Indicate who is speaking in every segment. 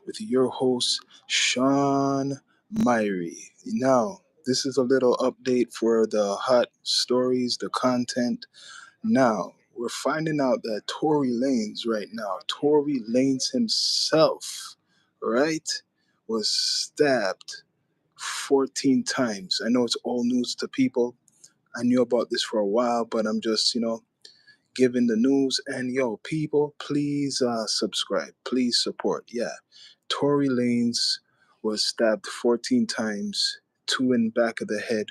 Speaker 1: with your host, Sean Myrie. Now, this is a little update for the hot stories, the content. Now, we're finding out that Tory Lanez right now, Tory Lanez himself, right, was stabbed 14 times. I know it's all news to people. I knew about this for a while, but I'm just, giving the news. And yo, people, please subscribe. Please support. Yeah. Tory Lanez was stabbed 14 times, two in the back of the head,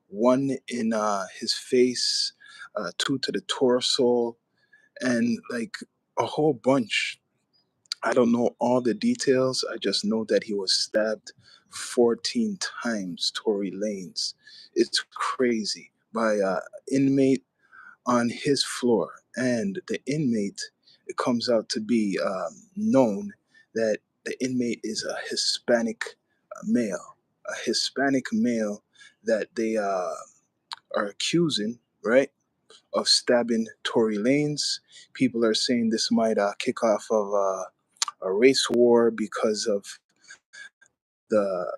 Speaker 1: one in his face, two to the torso, and like a whole bunch. I don't know all the details. I just know that he was stabbed 14 times, Tory Lanez. It's crazy by inmate on his floor. And the inmate, it comes out to be known that the inmate is a Hispanic male, a Hispanic male that they are accusing, right, of stabbing Tory Lanez. People are saying this might kick off of a race war because of the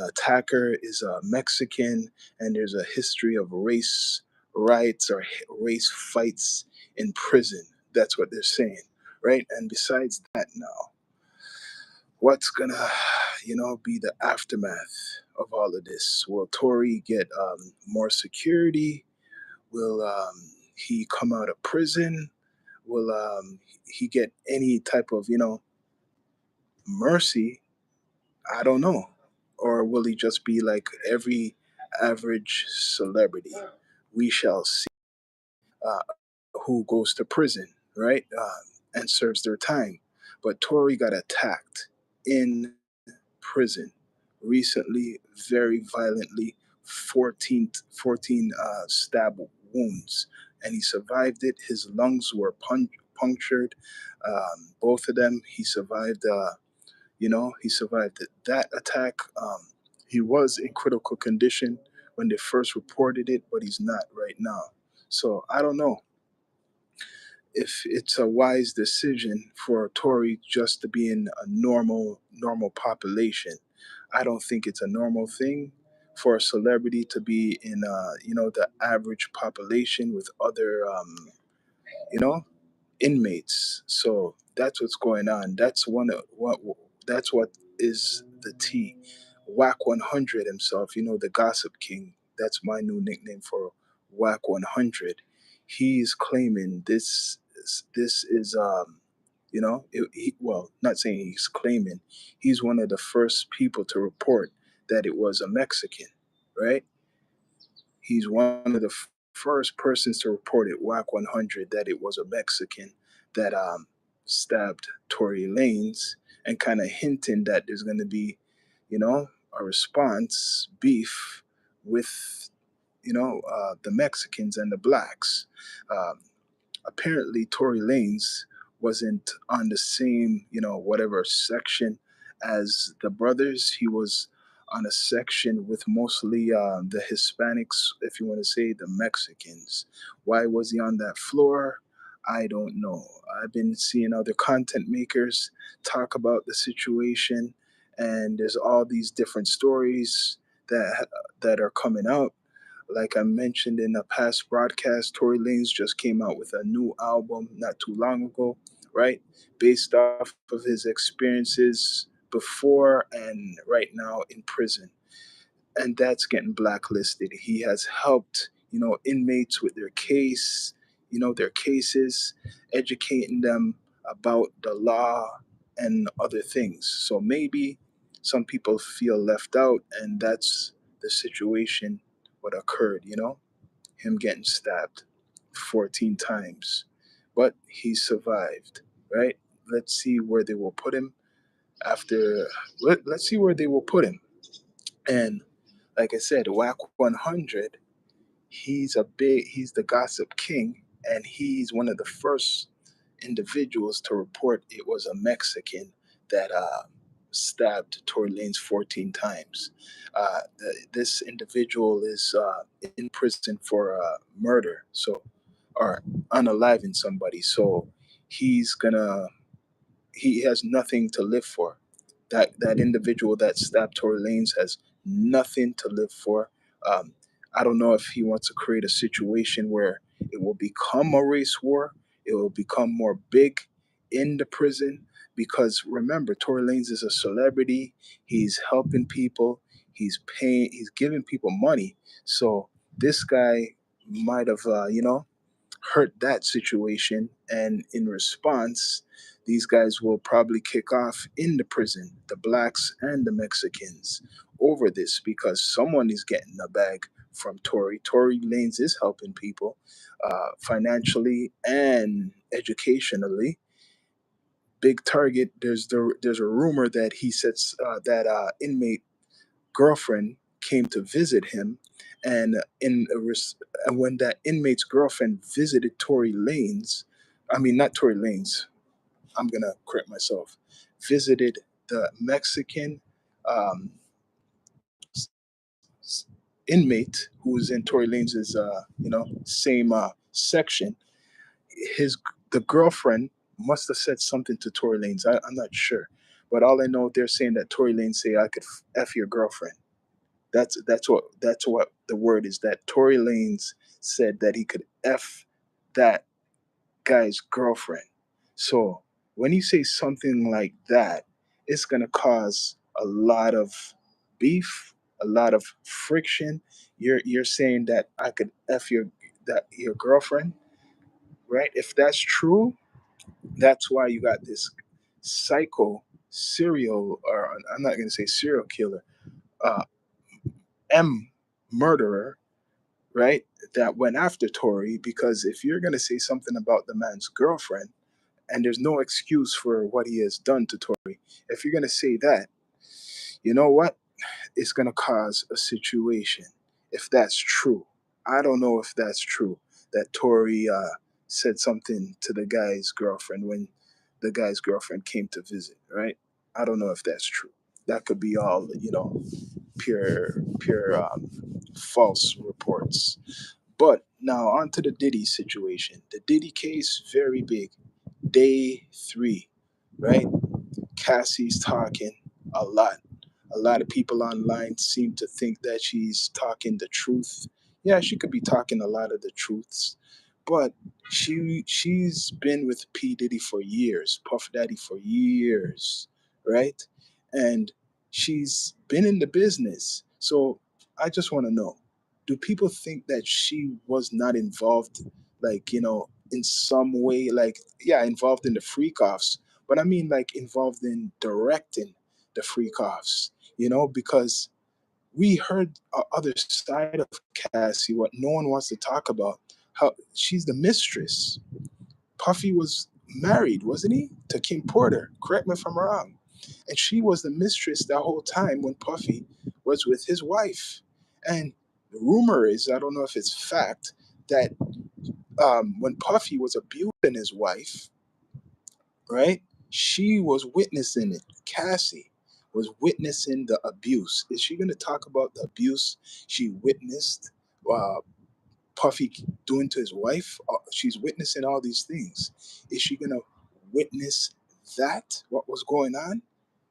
Speaker 1: attacker is a Mexican, and there's a history of race riots or race fights in prison. That's what they're saying, right? And besides that, now, what's gonna, be the aftermath of all of this? Will Tory get more security? Will he come out of prison? Will he get any type of, mercy? I don't know. Or will he just be like every average celebrity? We shall see who goes to prison, right? And serves their time. But Tory got attacked in prison recently, very violently, 14 stab wounds. And he survived it. His lungs were punctured. Both of them, he survived. He survived that attack. He was in critical condition when they first reported it, but he's not right now. So I don't know if it's a wise decision for Tory just to be in a normal population. I don't think it's a normal thing for a celebrity to be in the average population with other you know inmates. So that's what's going on. That's what is the T. Wack 100 himself, the gossip king. That's my new nickname for Wack 100. He's claiming this is well, not saying he's claiming. He's one of the first people to report that it was a Mexican, right? He's one of the first persons to report it, Wack 100, that it was a Mexican that stabbed Tory Lanez, and kind of hinting that there's going to be, a response beef with, the Mexicans and the blacks. Um, Apparently, Tory Lanez wasn't on the same, whatever section as the brothers. He was on a section with mostly the Hispanics, if you want to say the Mexicans. Why was he on that floor? I don't know. I've been seeing other content makers talk about the situation, and there's all these different stories that are coming out. Like I mentioned in a past broadcast, Tory Lanez just came out with a new album not too long ago, right? Based off of his experiences before and right now in prison. And that's getting blacklisted. He has helped, inmates with their cases, educating them about the law and other things. So maybe some people feel left out, and that's the situation what occurred, him getting stabbed 14 times. But he survived, right? Let's see where they will put him after. Let's see where they will put him. And like I said, Wack 100, he's the gossip king, and he's one of the first individuals to report it was a Mexican that stabbed Tory Lanez 14 times. This individual is in prison for murder, or unaliving somebody. So he's gonna he has nothing to live for. That individual that stabbed Tory Lanez has nothing to live for. Um, I don't know if he wants to create a situation where it will become a race war. It will become more big in the prison because remember, Tory Lanez is a celebrity. He's helping people. He's paying. He's giving people money. So this guy might have, hurt that situation. And in response, these guys will probably kick off in the prison, the blacks and the Mexicans, over this because someone is getting a bag from Tory. Tory Lanez is helping people financially and educationally. Big target. There's a rumor that he says that inmate girlfriend came to visit him, and and when that inmate's girlfriend visited Tory Lanez, I mean not Tory Lanez, I'm gonna correct myself, visited the Mexican um, inmate who was in Tory Lanez's same section. His the girlfriend must have said something to Tory Lanez. I'm not sure, but all I know they're saying that Tory Lanez say I could f your girlfriend. That's what the word is. That Tory Lanez said that he could f that guy's girlfriend. So when you say something like that, it's gonna cause a lot of beef, a lot of friction. You're saying that I could f your girlfriend, right? If that's true, that's why you got this psycho serial, or I'm not gonna say serial killer, uh, M murderer, right? That went after Tory because if you're going to say something about the man's girlfriend, and there's no excuse for what he has done to Tory, if you're going to say that, you know what? It's going to cause a situation if that's true. I don't know if that's true that Tory said something to the guy's girlfriend when the guy's girlfriend came to visit, right? I don't know if that's true. That could be all, pure false reports. But now on to the Diddy situation. The Diddy case, very big. Day three, right? Cassie's talking a lot. A lot of people online seem to think that she's talking the truth. Yeah, she could be talking a lot of the truths, but she's been with P Diddy for years, Puff Daddy for years, right? And she's been in the business. So I just want to know, do people think that she was not involved, like, in some way, like, yeah, involved in the freak offs, but I mean like involved in directing the freak offs, because we heard other side of Cassie, what no one wants to talk about, how she's the mistress. Puffy was married, wasn't he, to Kim Porter? Correct me if I'm wrong. And she was the mistress that whole time when Puffy was with his wife. And the rumor is, I don't know if it's fact, that when Puffy was abusing his wife, right? She was witnessing it. Cassie was witnessing the abuse. Is she going to talk about the abuse she witnessed uh, Puffy doing to his wife? She's witnessing all these things. Is she going to witness that, what was going on?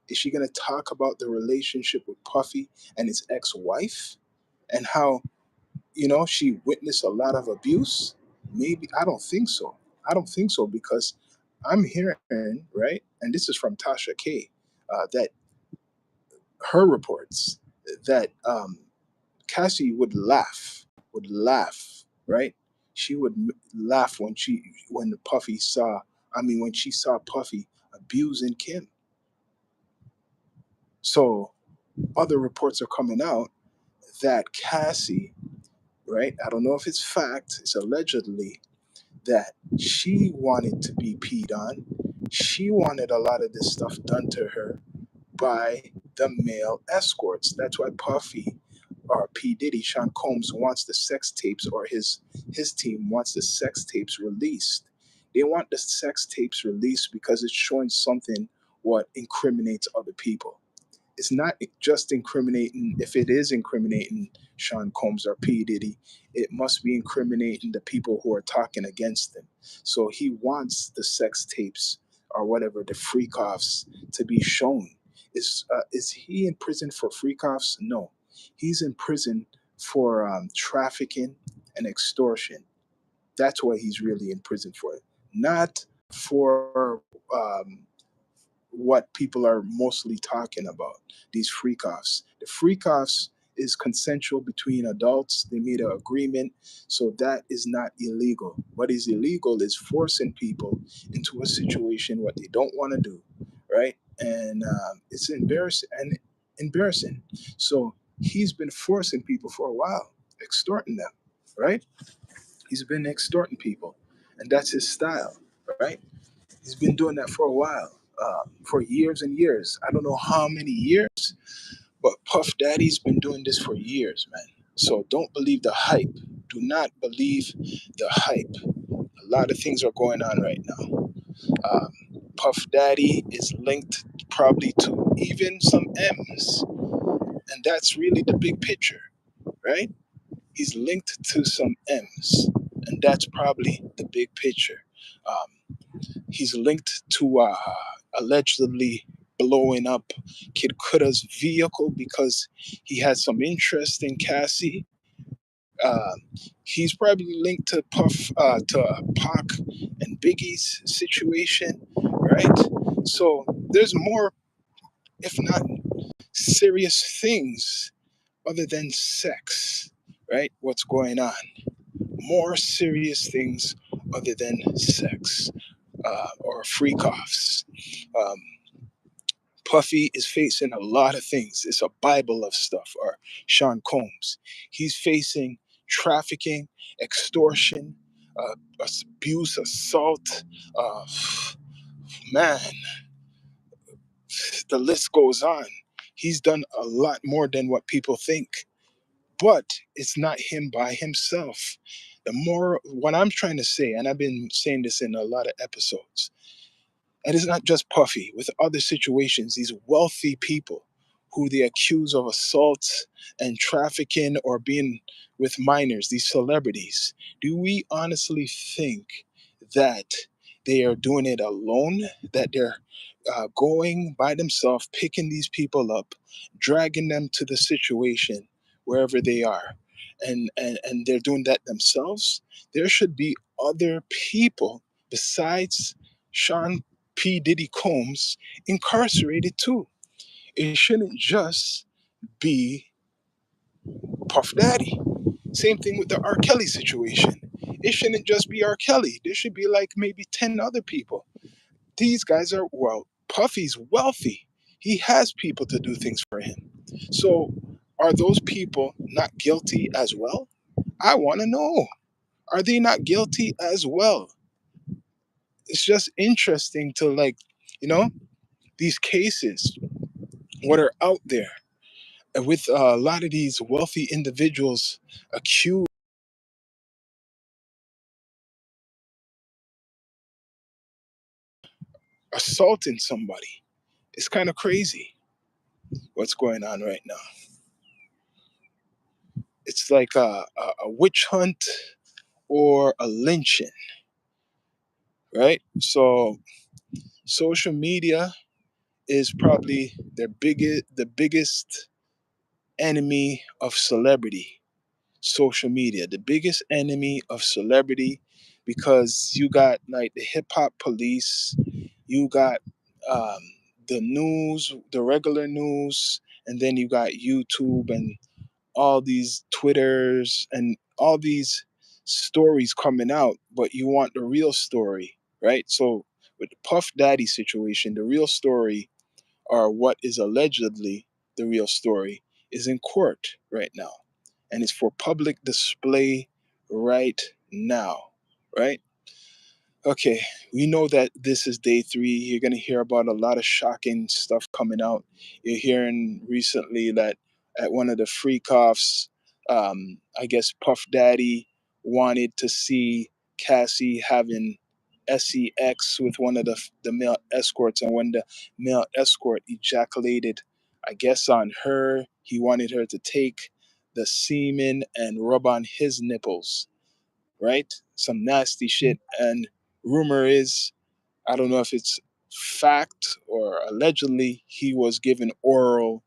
Speaker 1: Is she going to talk about the relationship with Puffy and his ex wife and how she witnessed a lot of abuse? Maybe. I don't think so. I don't think so because I'm hearing, right, and this is from Tasha K, that her reports that Cassie would laugh, right? She would laugh when Puffy saw, I mean, when she saw Puffy abusing Kim. So other reports are coming out that Cassie, right? I don't know if it's fact, it's allegedly, that she wanted to be peed on. She wanted a lot of this stuff done to her by the male escorts. That's why Puffy or P. Diddy, Sean Combs, wants the sex tapes, or his team wants the sex tapes released. They want the sex tapes released because it's showing something what incriminates other people. It's not just incriminating. If it is incriminating Sean Combs or P. Diddy, it must be incriminating the people who are talking against them. So he wants the sex tapes or whatever, the freak offs to be shown. Is he in prison for freak offs? No, he's in prison for trafficking and extortion. That's what he's really in prison for, not for what people are mostly talking about, these freak offs. The freak offs is consensual between adults. They made an agreement, so that is not illegal. What is illegal is forcing people into a situation what they don't want to do, right? And it's embarrassing. So he's been forcing people for a while, extorting them, right? He's been extorting people, and that's his style, right? He's been doing that for a while, for years and years. I don't know how many years, but Puff Daddy's been doing this for years, man. So don't believe the hype. Do not believe the hype. A lot of things are going on right now. Um, Puff Daddy is linked probably to even some M's, and that's really the big picture, right? He's linked to some M's, and that's probably the big picture. Um, he's linked to allegedly blowing up Kid Kuda's vehicle because he had some interest in Cassie. Uh, he's probably linked to Pac and Biggie's situation, right? So there's more, if not serious things other than sex, right? What's going on? More serious things other than sex or freak offs. Um, Puffy is facing a lot of things. It's a Bible of stuff. Or Sean Combs, he's facing trafficking, extortion, abuse, assault. Uh, man, the list goes on. He's done a lot more than what people think. But it's not him by himself. The more, what I'm trying to say, and I've been saying this in a lot of episodes, and it's not just Puffy, with other situations, these wealthy people who they accuse of assault and trafficking or being with minors, these celebrities, do we honestly think that they are doing it alone? That they're going by themselves, picking these people up, dragging them to the situation wherever they are, and they're doing that themselves? There should be other people besides Sean P. Diddy Combs incarcerated too. It shouldn't just be Puff Daddy. Same thing with the R. Kelly situation. It shouldn't just be R. Kelly. There should be like maybe 10 other people. These guys are, well, Puffy's wealthy. He has people to do things for him. So are those people not guilty as well? I want to know. Are they not guilty as well? It's just interesting to, like, you know, these cases, what are out there, with a lot of these wealthy individuals accused of assaulting somebody. It's kind of crazy what's going on right now. It's like a witch hunt or a lynching, right? So social media is probably the biggest enemy of celebrity. Social media, the biggest enemy of celebrity, because you got like the hip hop police, you got um, the news, the regular news, and then you got YouTube and all these Twitters and all these stories coming out, but you want the real story, right? So with the Puff Daddy situation, the real story, or what is allegedly the real story, is in court right now, and it's for public display right now, right? Okay, we know that this is day three. You're going to hear about a lot of shocking stuff coming out. You're hearing recently that at one of the freak offs, I guess Puff Daddy wanted to see Cassie having sex with one of the male escorts, and when the male escort ejaculated, I guess, on her, he wanted her to take the semen and rub on his nipples, right? Some nasty shit. And rumor is, I don't know if it's fact or allegedly he was given oral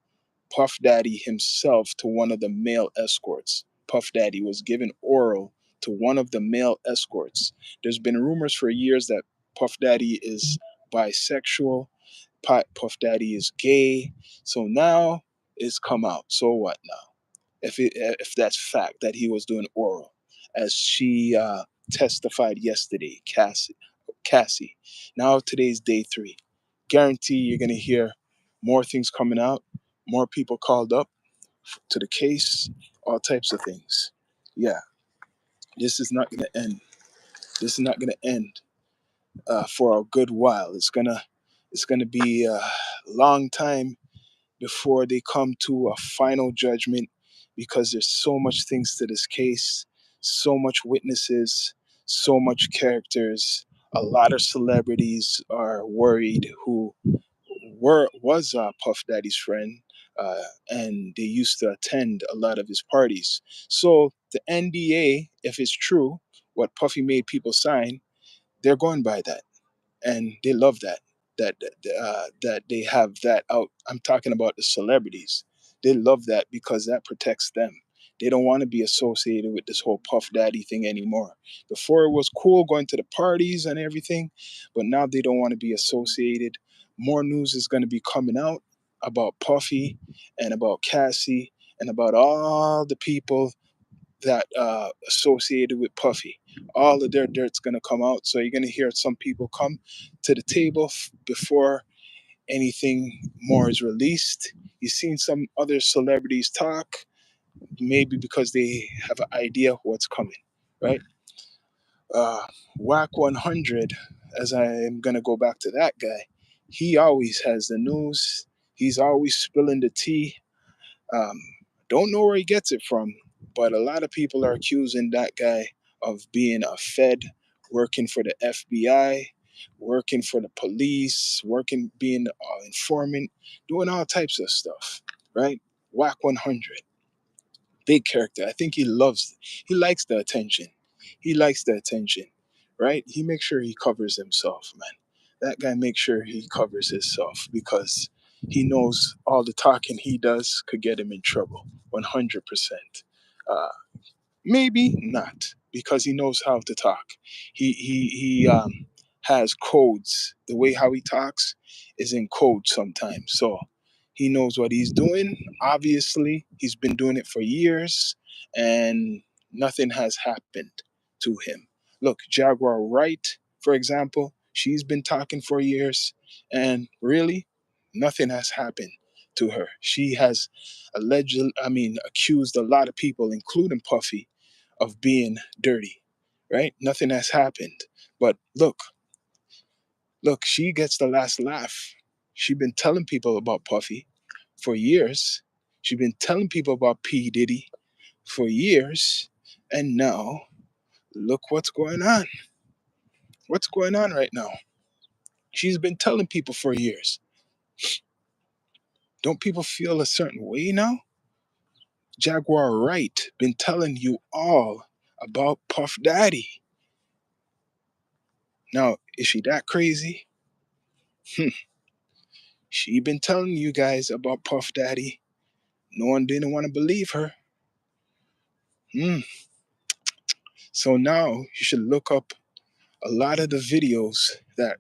Speaker 1: Puff Daddy himself to one of the male escorts. Puff Daddy was given oral to one of the male escorts. There's been rumors for years that Puff Daddy is bisexual, Puff Daddy is gay. So now it's come out. So what now? If that's fact that he was doing oral, as she testified yesterday, Cassie. Now today's day 3. Guarantee you're gonna hear more things coming out, more people called up to the case, all types of things. Yeah, this is not gonna end. This is not gonna end for a good while. It's gonna be a long time before they come to a final judgment, because there's so much things to this case, so much witnesses, so much characters. A lot of celebrities are worried who was Puff Daddy's friend, uh, and they used to attend a lot of his parties. So the NDA, if it's true, what Puffy made people sign, they're going by that, and they love that they have that out. I'm talking about the celebrities. They love that because that protects them. They don't want to be associated with this whole Puff Daddy thing anymore. Before it was cool going to the parties and everything, but now they don't want to be associated. More news is going to be coming out about Puffy and about Cassie and about all the people that associated with Puffy. All of their dirt's gonna come out. So you're gonna hear some people come to the table before anything more is released. You've seen some other celebrities talk, maybe because they have an idea of what's coming, right? Uh, Wack 100, as I am gonna go back to that guy, he always has the news. He's always spilling the tea. Um, don't know where he gets it from, but a lot of people are accusing that guy of being a Fed, working for the FBI, working for the police, being an informant, doing all types of stuff, right? Wack 100, big character. I think he likes the attention. He likes the attention, right? He makes sure he covers himself, man. That guy makes sure he covers himself because he knows all the talking he does could get him in trouble, 100%. Maybe not, because he knows how to talk. He has codes. The way how he talks is in code sometimes. So he knows what he's doing. Obviously, he's been doing it for years, and nothing has happened to him. Look, Jaguar Wright, for example, she's been talking for years, and really, nothing has happened to her. She has accused a lot of people, including Puffy, of being dirty, right? Nothing has happened. But look, she gets the last laugh. She's been telling people about Puffy for years. She's been telling people about P.Diddy for years. And now, look what's going on. What's going on right now? She's been telling people for years. Don't people feel a certain way now? Jaguar Wright been telling you all about Puff Daddy. Now, is she that crazy? She been telling you guys about Puff Daddy. No one didn't want to believe her. Hmm. So now you should look up a lot of the videos that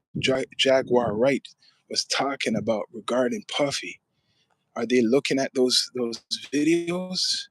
Speaker 1: Jaguar Wright was talking about regarding Puffy. Are they looking at those videos?